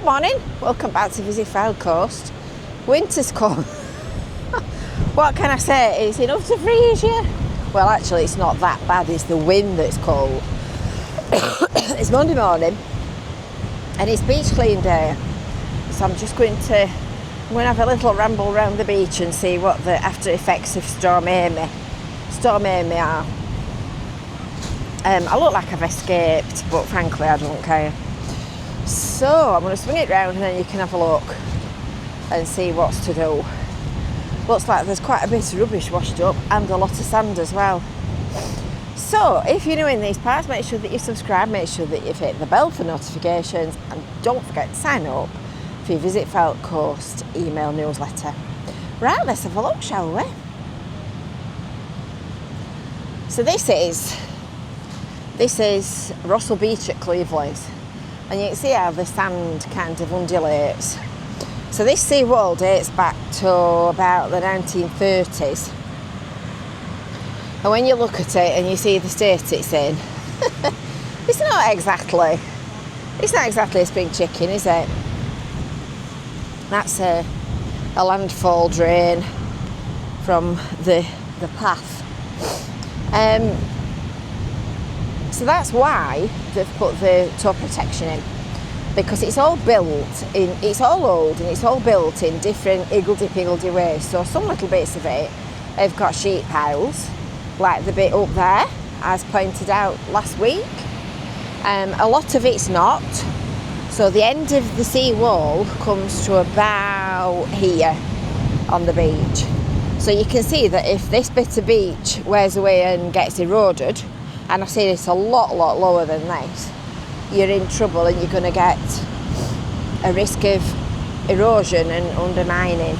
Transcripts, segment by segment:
Good morning, welcome back to Visit Fylde Coast. Winter's come. What can I say? It's enough to freeze you. Well, actually it's not that bad, it's the wind that's cold. It's Monday morning and it's beach clean day, so I'm going to have a little ramble around the beach and see what the after effects of Storm Amy are. I look like I've escaped, but frankly I don't care. So I'm going to swing it round and then you can have a look and see what's to do. Looks like there's quite a bit of rubbish washed up and a lot of sand as well. So if you're new in these parts, make sure that you subscribe, make sure that you've hit the bell for notifications, and don't forget to sign up for your Visit Fylde Coast email newsletter. Right, let's have a look, shall we? So this is Russell Beach at Cleveland. And you can see how the sand kind of undulates. So this seawall dates back to about the 1930s. And when you look at it and you see the state it's in, it's not exactly a spring chicken, is it? That's a landfall drain from the path. So that's why they've put the toe protection in, because it's all old and it's all built in different higgledy-piggledy ways. So some little bits of it have got sheet piles, like the bit up there, as pointed out last week. A lot of it's not. So the end of the seawall comes to about here on the beach. So you can see that if this bit of beach wears away and gets eroded, and I see this a lot lower than this, you're in trouble and you're going to get a risk of erosion and undermining.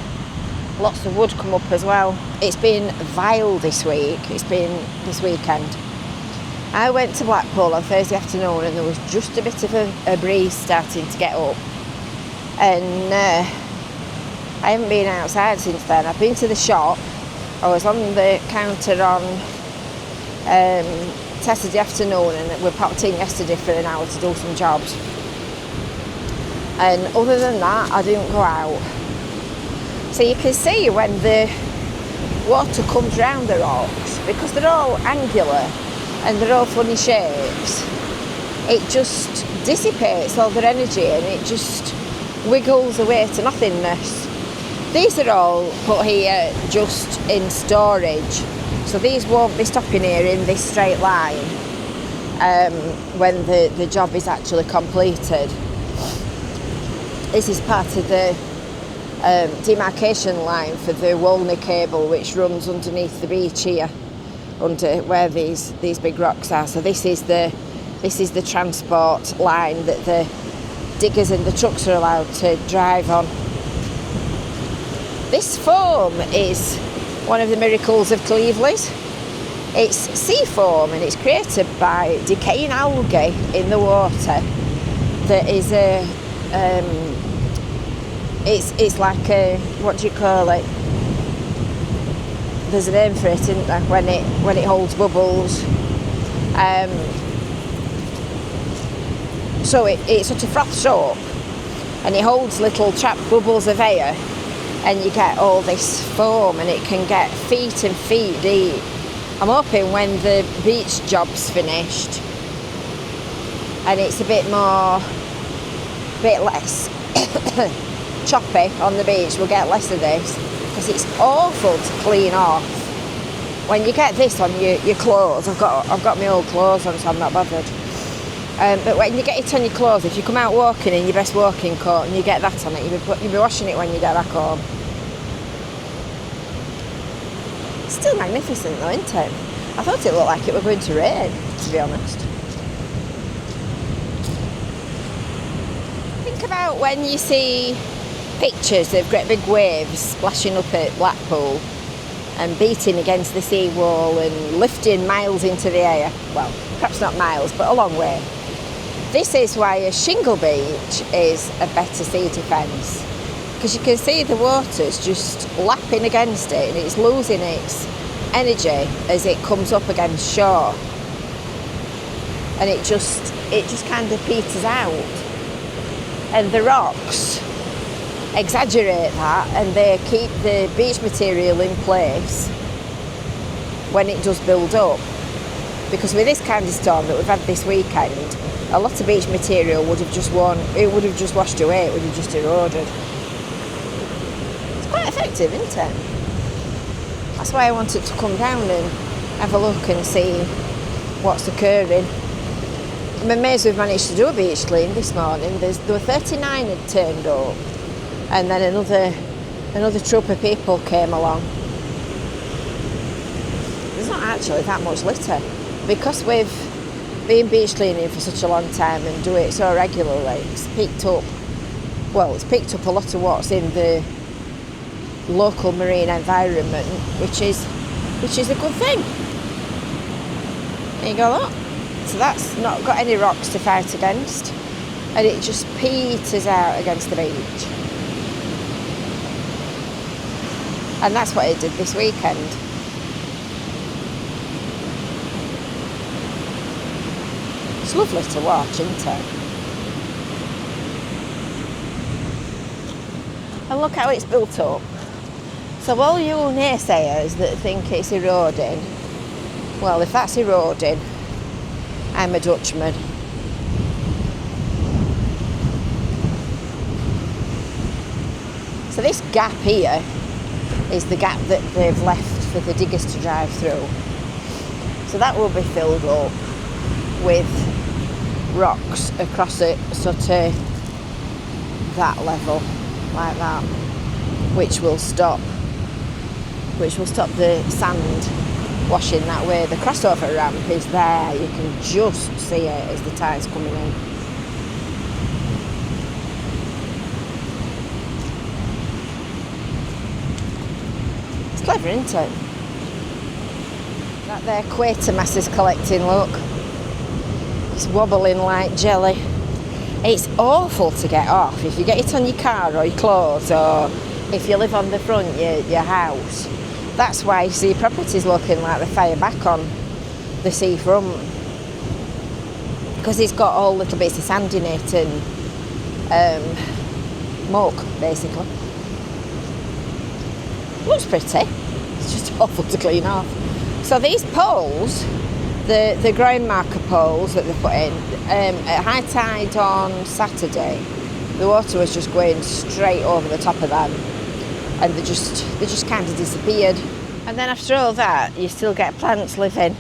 Lots of wood come up as well. It's been vile this week. It's been this weekend. I went to Blackpool on Thursday afternoon and there was just a bit of a breeze starting to get up. And I haven't been outside since then. I've been to the shop. I was on the counter on Saturday afternoon and we popped in yesterday for an hour to do some jobs. And other than that, I didn't go out. So you can see when the water comes round the rocks, because they're all angular and they're all funny shapes, it just dissipates all their energy and it just wiggles away to nothingness. These are all put here just in storage, so these won't be stopping here in this straight line when the job is actually completed. This is part of the demarcation line for the Walney cable, which runs underneath the beach here, under where these big rocks are. So this is the transport line that the diggers and the trucks are allowed to drive on. This foam is one of the miracles of Cleveland. It's sea foam and it's created by decaying algae in the water. That is it's like a, what do you call it? There's a name for it, isn't there? When it holds bubbles. So it sort of froths up and it holds little trapped bubbles of air, and you get all this foam and it can get feet and feet deep. I'm hoping when the beach job's finished and it's a bit less choppy on the beach, we'll get less of this, because it's awful to clean off. When you get this on your clothes, I've got my old clothes on, so I'm not bothered. But when you get it on your clothes, if you come out walking in your best walking coat and you get that on it, you'll be washing it when you get back home. It's still magnificent though, isn't it? I thought it looked like it were going to rain, to be honest. Think about when you see pictures of great big waves splashing up at Blackpool and beating against the seawall and lifting miles into the air. Well, perhaps not miles, but a long way. This is why a shingle beach is a better sea defence, because you can see the water's just lapping against it and it's losing its energy as it comes up against shore, and it just kind of peters out. And the rocks exaggerate that, and they keep the beach material in place when it does build up. Because with this kind of storm that we've had this weekend, a lot of beach material would have just washed away, it would have just eroded. It's quite effective, isn't it? That's why I wanted to come down and have a look and see what's occurring. I'm amazed we've managed to do a beach clean this morning. There were 39 had turned up, and then another troop of people came along. There's not actually that much litter. Because we've been beach cleaning for such a long time and do it so regularly, it's picked up a lot of what's in the local marine environment, which is a good thing. There you go, look. So that's not got any rocks to fight against, and it just peters out against the beach. And that's what it did this weekend. It's lovely to watch, isn't it? And look how it's built up. So all you naysayers that think it's eroding, well, if that's eroding, I'm a Dutchman. So this gap here is the gap that they've left for the diggers to drive through. So that will be filled up with rocks across it, sort of that level, like that, which will stop the sand washing that way. The crossover ramp is there, you can just see it as the tide's coming in. It's clever, isn't it? That there Quatermass is collecting, look. It's wobbling like jelly. It's awful to get off if you get it on your car or your clothes, or if you live on the front of your house. That's why you see properties looking like they're fire back on the seafront, because it's got all little bits of sand in it and muck, basically. Looks pretty. It's just awful to clean off. So these poles, the ground marker poles that they put in, at high tide on Saturday, the water was just going straight over the top of them, and they just kind of disappeared. And then after all that, you still get plants living.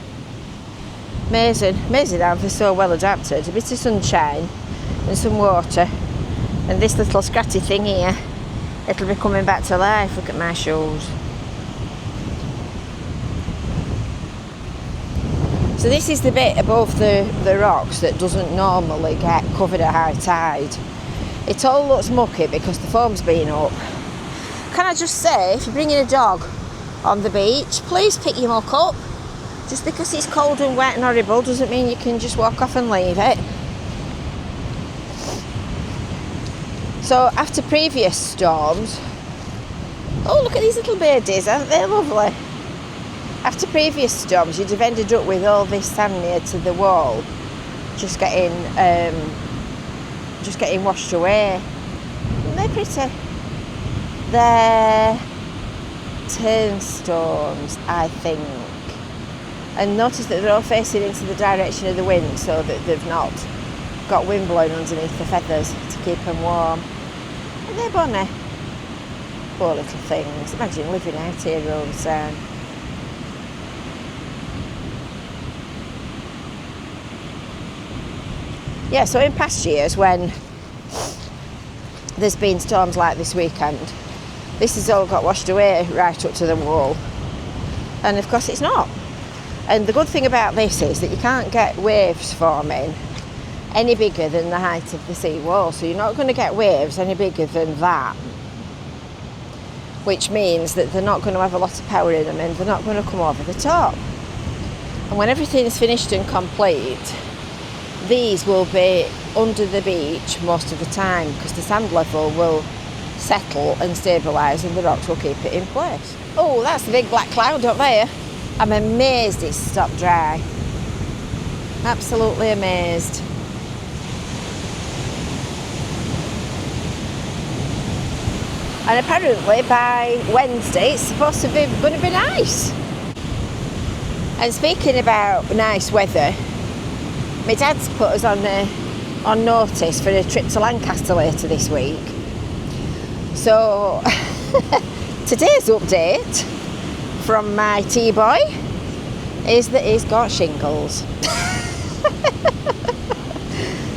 Amazing how they're so well adapted. A bit of sunshine and some water, and this little scratchy thing here, it'll be coming back to life. Look at my shoes. So this is the bit above the rocks that doesn't normally get covered at high tide. It all looks mucky because the foam's been up. Can I just say, if you're bringing a dog on the beach, please pick your muck up. Just because it's cold and wet and horrible doesn't mean you can just walk off and leave it. So after previous storms, oh, look at these little birdies, aren't they lovely? After previous storms, you'd have ended up with all this sand near to the wall, just getting washed away. Isn't they pretty? They're turnstones, I think. And notice that they're all facing into the direction of the wind, so that they've not got wind blowing underneath the feathers to keep them warm. And they're bonny. Poor little things. Imagine living out here all the time. Yeah, so in past years when there's been storms like this weekend, this has all got washed away right up to the wall. And of course it's not. And the good thing about this is that you can't get waves forming any bigger than the height of the sea wall. So you're not going to get waves any bigger than that, which means that they're not going to have a lot of power in them and they're not going to come over the top. And when everything's finished and complete, these will be under the beach most of the time because the sand level will settle and stabilise and the rocks will keep it in place. Oh, that's the big black cloud up there. I'm amazed it's stopped dry. Absolutely amazed. And apparently by Wednesday it's supposed to be going to be nice. And speaking about nice weather, my dad's put us on notice for a trip to Lancaster later this week. So today's update from my T-boy is that he's got shingles.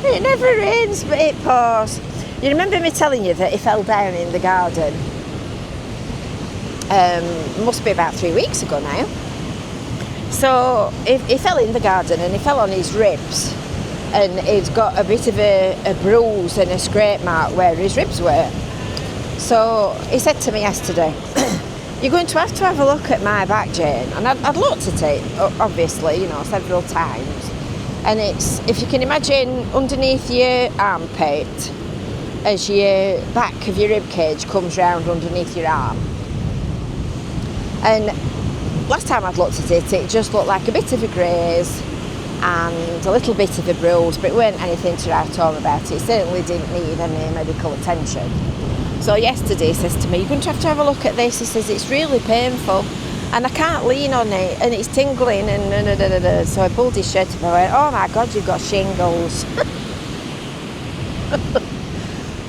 It never rains but it pours. You remember me telling you that he fell down in the garden? Must be about 3 weeks ago now. So he fell in the garden and he fell on his ribs, and he's got a bit of a bruise and a scrape mark where his ribs were. So he said to me yesterday, "You're going to have a look at my back, Jane." And I'd looked at it, obviously, you know, several times. And it's, if you can imagine, underneath your armpit, as your back of your rib cage comes round underneath your arm. And last time I'd looked at it, it just looked like a bit of a graze and a little bit of a bruise, but it weren't anything to write home about. It certainly didn't need any medical attention. So yesterday he says to me, "You're going to have a look at this." He says, "It's really painful and I can't lean on it and it's tingling and So I pulled his shirt up and I went, "Oh my God, you've got shingles."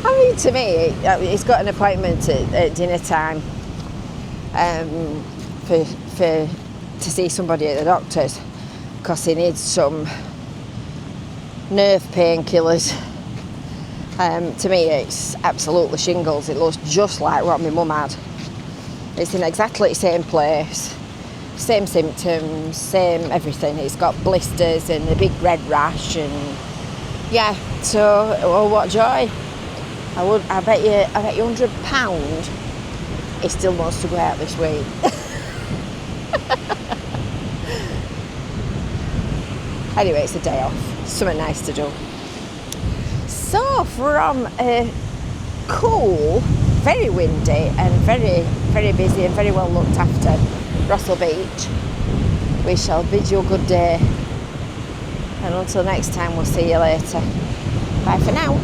I mean, to me, he's got an appointment at dinner time to see somebody at the doctor's because he needs some nerve painkillers. To me, it's absolutely shingles. It looks just like what my mum had. It's in exactly the same place, same symptoms, same everything. It's got blisters and a big red rash, and yeah. So, oh, what joy! I bet you £100 he still wants to go out this week. Anyway, it's a day off. Something nice to do. So from a cool, very windy and very, very busy and very well looked after Russell Beach, we shall bid you a good day. And until next time, we'll see you later. Bye for now.